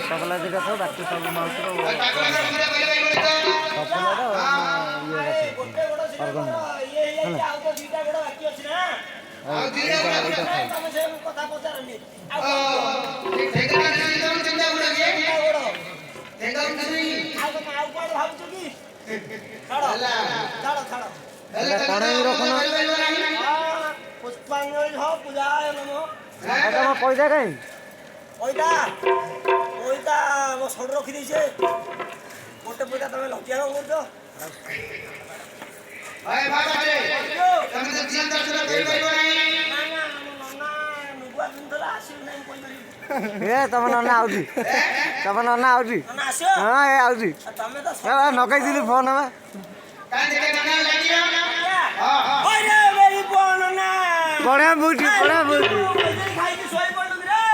तबला दिटा था बाकी सब माउस रो तबला रो ये ऑर्गन हला आ तो दुटा गोड़ बाकी अछि ना आ दुटा तमे से कथा पचारनी आ ठेका नहीं चिंता उड़ गए ठेका नहीं आ तो आउ कोड भाबछु की छाड़ो छाड़ो छाड़ो हला कणई रखना हां पुष्पांजलि हो पूजाय नमो आ तो पैसा काई ओइटा ओइटा वो छोड़ रखी दीछे गोटे पैसा तमे लटिया करछो भाई बाबा रे तमे तो जीवन दर्शन करि परिबो नाही ना ना नन्ना नुगुआ सुंदर आसी नाही कोइ करी ए तमे नन्ना आउजी तमे नन्ना आउजी नन्ना आसियो हां ए आउजी तमे तो ए नकै दिली फोन हवा कान देखे नन्ना लागियो हां हां ओरे मेरी फोन ना बड़ा बूटी खाई के सोई पड़नु रे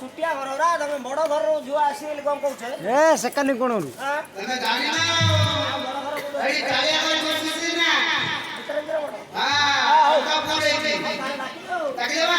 छुटिया घर रा तमे बड़ घर जो आसी ले कोन कहू छे ए सेकंड कोन रु तमे जानि ना बड़ घर को एडी कालिया घर बसिसी ना भीतर बड़ हां का पूरे छी ताकी देबा